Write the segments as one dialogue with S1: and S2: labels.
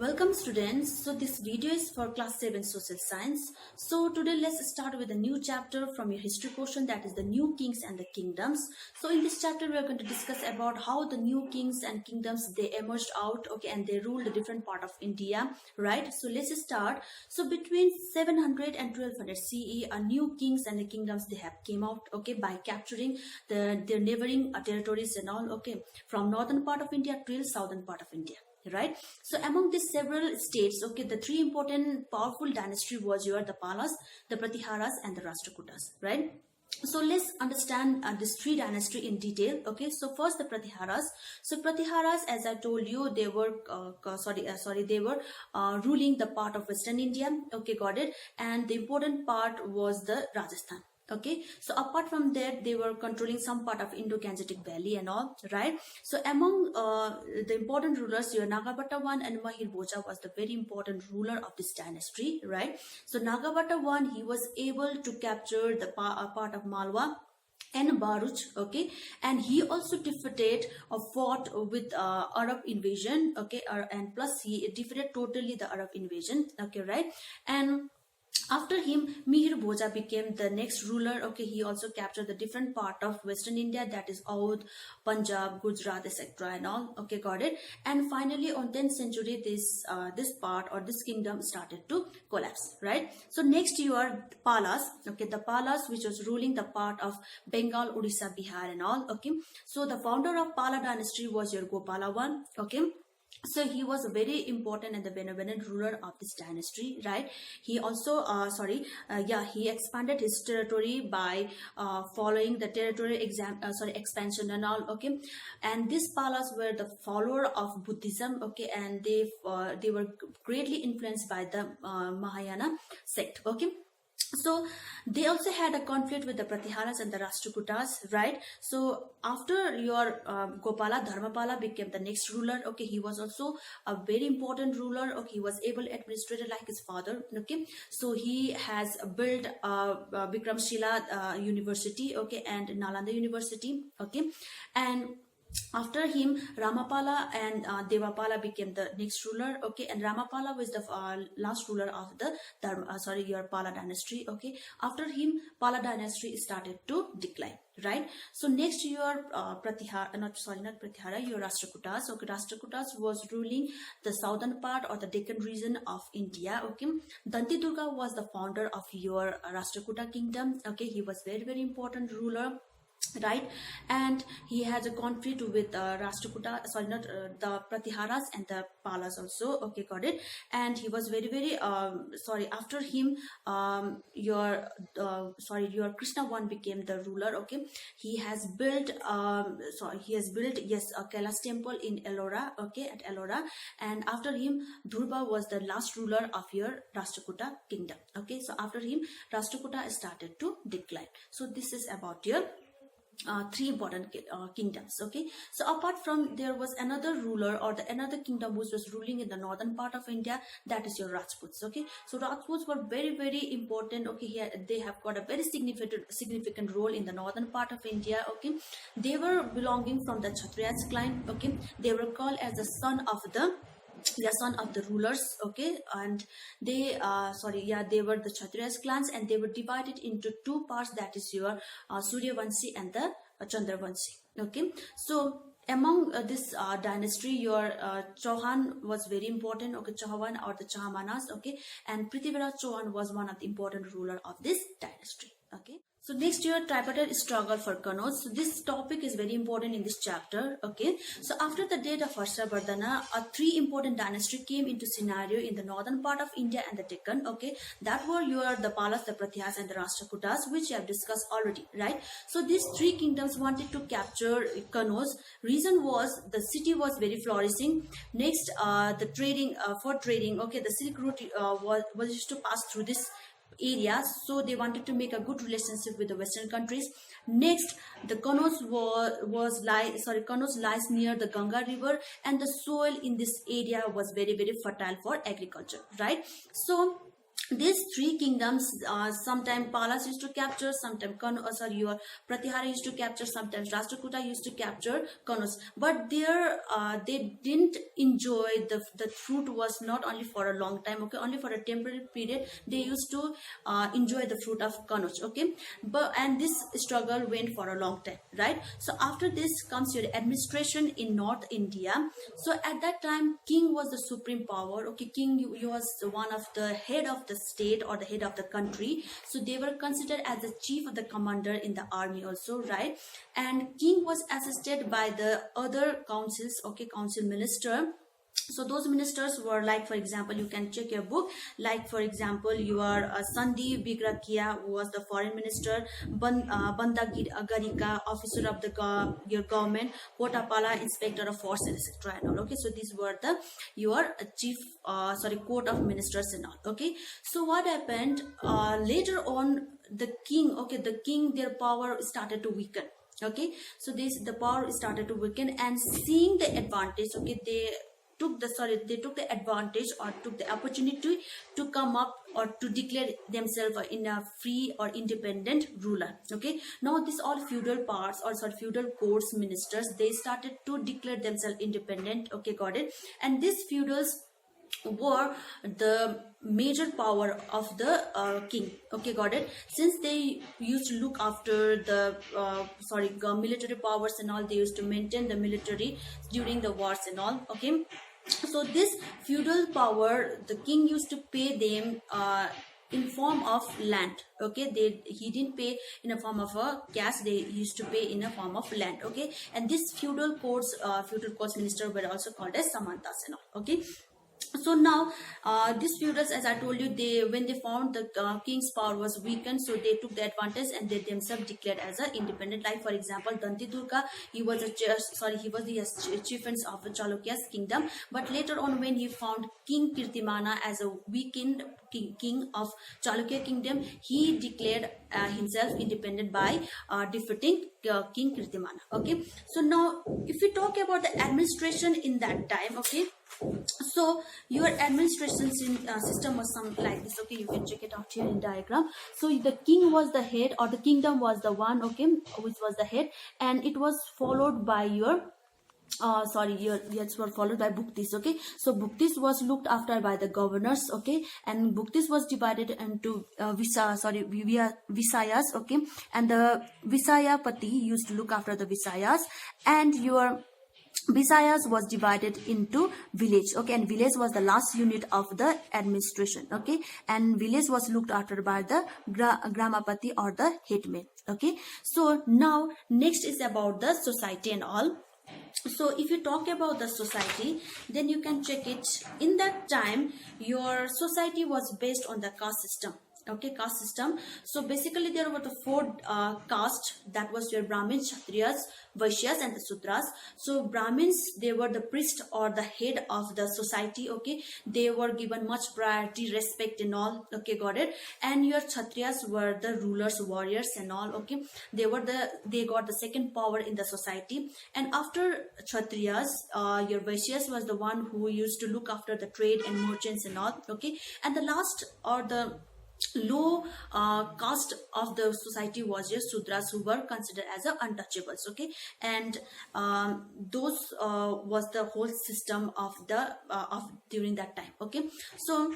S1: Welcome students. So this video is for class 7 social science. So today let's start with a new chapter from your history portion, that is the new kings and the kingdoms. So in this chapter we are going to discuss about how the new kings and kingdoms they emerged out, okay, and they ruled a different part of India, right? So let's start. So between 700 and 1200 CE, a new kings and the kingdoms they have came out, okay, by capturing their neighboring territories and all, okay, from northern part of India till southern part of India, right? So among these several states, okay, the three important powerful dynasty was the Palas, the Pratiharas and the Rashtrakutas, right? So let's understand these three dynasty in detail, okay? So first the Pratiharas. So Pratiharas, as I told you, they were ruling the part of western India, okay, got it? And the important part was the Rajasthan. Okay, so apart from that, they were controlling some part of Indo-Gangetic Valley and all, right? So among the important rulers, your Nagabhatta I and Mahir Bhoja was the very important ruler of this dynasty, right? So Nagabhatta I, he was able to capture the part of Malwa and Bharuch, okay, and he also defeated or fought with Arab invasion, okay, and plus he defeated totally the Arab invasion, okay, right? And after him, Mihir Bhoja became the next ruler. Okay, he also captured the different part of Western India, that is Oudh, Punjab, Gujarat, etc. and all. Okay, got it. And finally, on 10th century, this part or this kingdom started to collapse. Right. So next, you are Palas. Okay, the Palas which was ruling the part of Bengal, Odisha, Bihar, and all. Okay, so the founder of Pala dynasty was your Gopala I. Okay. So he was a very important and the benevolent ruler of this dynasty, right? He also he expanded his territory by following the territory expansion and all, okay? And these Palas were the follower of Buddhism, okay, and they were greatly influenced by the Mahayana sect, okay? So they also had a conflict with the Pratiharas and the Rashtrakutas, right? So after your Gopala, Dharmapala became the next ruler. Okay, he was also a very important ruler. Okay, he was able to administrate like his father. Okay, so he has built Vikramshila University, okay, and Nalanda University, okay, and after him, Ramapala and Devapala became the next ruler, okay, and Ramapala was the last ruler of the your Pala dynasty, okay. After him, Pala dynasty started to decline, right? So next, your your Rashtrakutas, okay. Rashtrakutas was ruling the southern part or the Deccan region of India, okay. Danti Durga was the founder of your Rashtrakuta kingdom, okay. He was very important ruler, right? And he has a conflict with Rashtrakuta, the Pratiharas and the Palas also, okay, got it. And he was very after him, your Krishna I became the ruler, okay. He has built a Kailash temple in Ellora, okay, at Ellora. And after him, Dhruva was the last ruler of your Rashtrakuta kingdom, okay. So after him, Rashtrakuta started to decline. So this is about your three important kingdoms, okay. So apart from, there was another ruler or another kingdom which was ruling in the northern part of India, that is your Rajputs, okay. So Rajputs were very important, okay. Here they have got a very significant role in the northern part of India, okay. They were belonging from the Kshatriyas clan, okay. They were called as the son of the rulers, okay. And they they were the Kshatriyas clans, and they were divided into two parts, that is your Suryavanshi and the Chandravanshi, okay. So among this dynasty, your Chauhan was very important, okay. Chauhan or the Chahamanas, okay. And Prithviraj Chauhan was one of the important ruler of this dynasty, okay. So next, your tripartite struggle for Kannauj. So this topic is very important in this chapter, okay. So after the death of Harshavardhana, three important dynasties came into scenario in the northern part of India and the Deccan, okay. That were the Palas, the Pratihas and the Rashtrakutas, which I have discussed already, right? So these three kingdoms wanted to capture Kannauj. Reason was the city was very flourishing. Next, the trading, okay, the Silk Route was used to pass through this areas, so they wanted to make a good relationship with the western countries. Next, the Kannauj lies near the Ganga river, and the soil in this area was very fertile for agriculture, right? So these three kingdoms, sometimes Palas used to capture, sometimes your Pratihara used to capture, sometimes Rashtrakuta used to capture Kanauj. But there, they didn't enjoy the fruit was not only for a long time, okay, only for a temporary period. They used to enjoy the fruit of Kanauj, okay. And this struggle went for a long time, right? So after this comes your administration in North India. So at that time, king was the supreme power, okay. King he was one of the head of the state or the head of the country. So they were considered as the chief of the commander in the army also, right? And king was assisted by the other councils, okay, council minister. So those ministers were like, for example, you can check your book, like for example, your Sandhi Bigrakia, who was the foreign minister, Banda Garika, officer of the your government, Potapala, inspector of forces, etc. and all, okay. So these were the your chief court of ministers and all, okay. So what happened later on, the king, okay, the king, their power started to weaken, okay. So the power started to weaken, and seeing the advantage, okay, they took the advantage or took the opportunity to come up or to declare themselves in a free or independent ruler, okay. Now this all feudal parts or feudal courts ministers, they started to declare themselves independent, okay, got it. And these feudals were the major power of the king, okay, got it. Since they used to look after the military powers and all, they used to maintain the military during the wars and all, okay. So this feudal power, the king used to pay them in form of land, okay. He didn't pay in a form of a cash, they used to pay in a form of land, okay. And this feudal courts minister were also called as samantas and all, okay. So now these feudals, as I told you, when they found the king's power was weakened, so they took the advantage and they themselves declared as an independent. Like for example, Danti Durga, he was the chieftains of the Chalukya's kingdom. But later on, when he found King Kirtimana as a weakened king of Chalukya kingdom, he declared himself independent by defeating King Kirtimana, okay. So now if we talk about the administration in that time, okay, so your administration system was something like this, okay. You can check it out here in diagram. So the king was the head, or the kingdom was the one, okay, which was the head, and it was followed by your were followed by Bhuktis, okay. So Bhuktis was looked after by the governors, okay, and Bhuktis was divided into Visayas, okay, and the Visayapati used to look after the Visayas, and your Visayas was divided into village, okay, and village was the last unit of the administration, okay, and village was looked after by the Gramapati or the headman, okay. So now next is about the society and all. So if you talk about the society, then you can check it. In that time, your society was based on the caste system, okay, caste system. So basically there were the four castes, that was your Brahmins, Kshatriyas, Vaishyas and the Sudras. So Brahmins, they were the priest or the head of the society, okay. They were given much priority, respect and all, okay, got it. And your Kshatriyas were the rulers, warriors and all, okay. They got the second power in the society. And after Kshatriyas, your Vaishyas was the one who used to look after the trade and merchants and all, okay. And the last or the low caste of the society was your Sudras, who were considered as untouchables, okay. And those was the whole system of the during that time, okay. So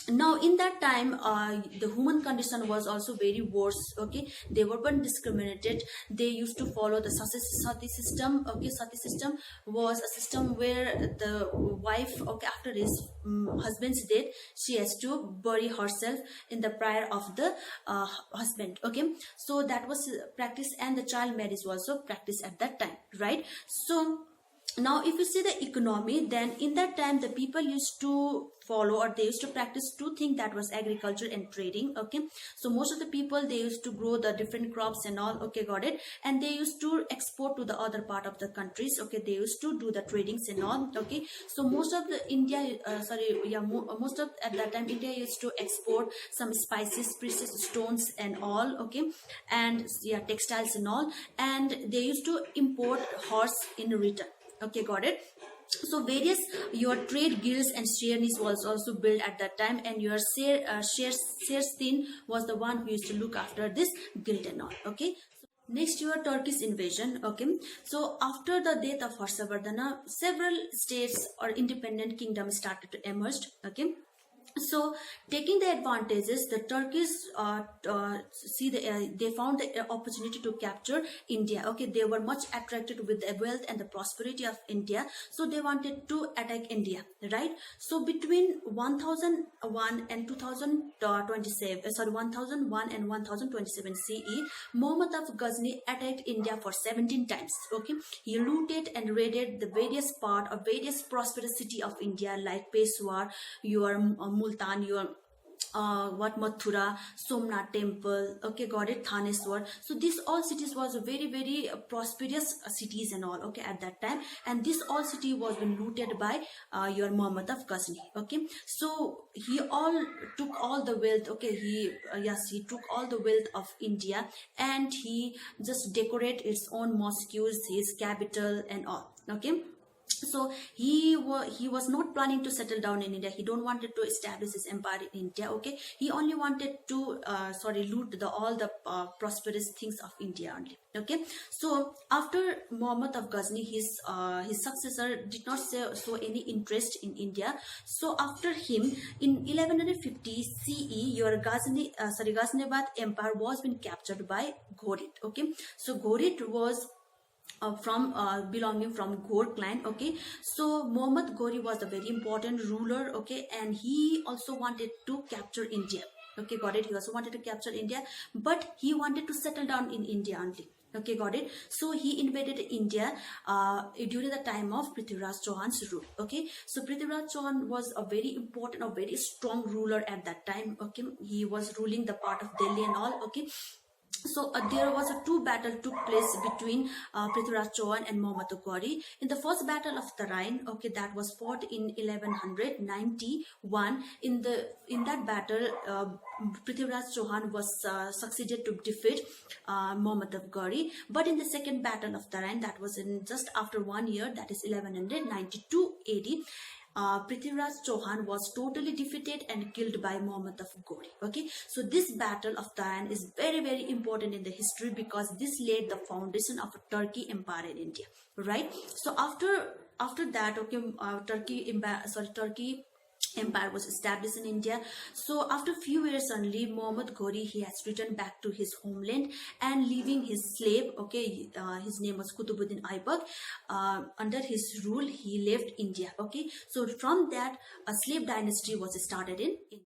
S1: now in that time the human condition was also very worse, okay. They were discriminated. They used to follow the sati system, okay. Sati system was a system where the wife, okay, after his husband's death, she has to bury herself in the prayer of the husband, okay. So that was practiced, and the child marriage was also practiced at that time, right? So now if you see the economy, then in that time the people used to follow, or they used to practice two things, that was agriculture and trading, okay. So most of the people, they used to grow the different crops and all, okay, got it. And they used to export to the other part of the countries, okay. They used to do the tradings and all, okay. So most of the most of at that time India used to export some spices, precious stones and all, okay, and yeah, textiles and all, and they used to import horse in return, okay, got it. So various your trade guilds and sharenis was also built at that time, and your sharestin was the one who used to look after this guild and all. Okay. Next, your Turkish invasion. Okay, so after the death of Harshavardhana, several states or independent kingdoms started to emerge. Okay, so taking the advantages, the Turkish they found the opportunity to capture India. Okay, they were much attracted with the wealth and the prosperity of India, so they wanted to attack India, right? So between 1001 and 2027, 1001 and 1027 CE, Muhammad of Ghazni attacked India for 17 times. Okay, he looted and raided the various part of various prosperous city of India like Peshawar, your Multan, your Mathura, Somnath temple, okay, got it, Thaneswar. So these all cities was a very prosperous cities and all, okay, at that time, and this all city was been looted by your Muhammad of Ghazni. Okay, so he all took all the wealth. Okay, he he took all the wealth of India, and he just decorate its own mosques, his capital and all. Okay, so he was not planning to settle down in India. He don't wanted to establish his empire in India. Okay, he only wanted to loot all the prosperous things of India only. Okay, so after Muhammad of Ghazni, his successor did not show any interest in India. So after him, in 1150 CE, your Ghaznabad empire was been captured by Ghorid. Okay, so Ghorid was belonging from Ghor clan. Okay, so Muhammad Ghori was a very important ruler. Okay, and he also wanted to capture India. Okay, got it. He also wanted to capture India, but he wanted to settle down in India only. Okay, got it. So he invaded India during the time of Prithviraj Chauhan's rule. Okay, so Prithviraj Chauhan was a very important, a very strong ruler at that time. Okay, he was ruling the part of Delhi and all. Okay, so there was a two battle took place between Prithviraj Chauhan and Muhammad Ghori. In the first battle of Tarain, okay, that was fought in 1191. In that battle, Prithviraj Chauhan was succeeded to defeat Muhammad Ghori. But in the second battle of Tarain, that was in just after 1 year, that is 1192 AD. Prithviraj Chauhan was totally defeated and killed by Muhammad of Ghori. Okay, so this battle of Tarain is very important in the history, because this laid the foundation of a Turkey empire in India, right? So after that, okay, Turkey empire was established in India. So after few years only, Muhammad Ghori, he has returned back to his homeland and leaving his slave. Okay, his name was Kutubuddin Aibak. Under his rule, he left India. Okay, so from that, a slave dynasty was started in India.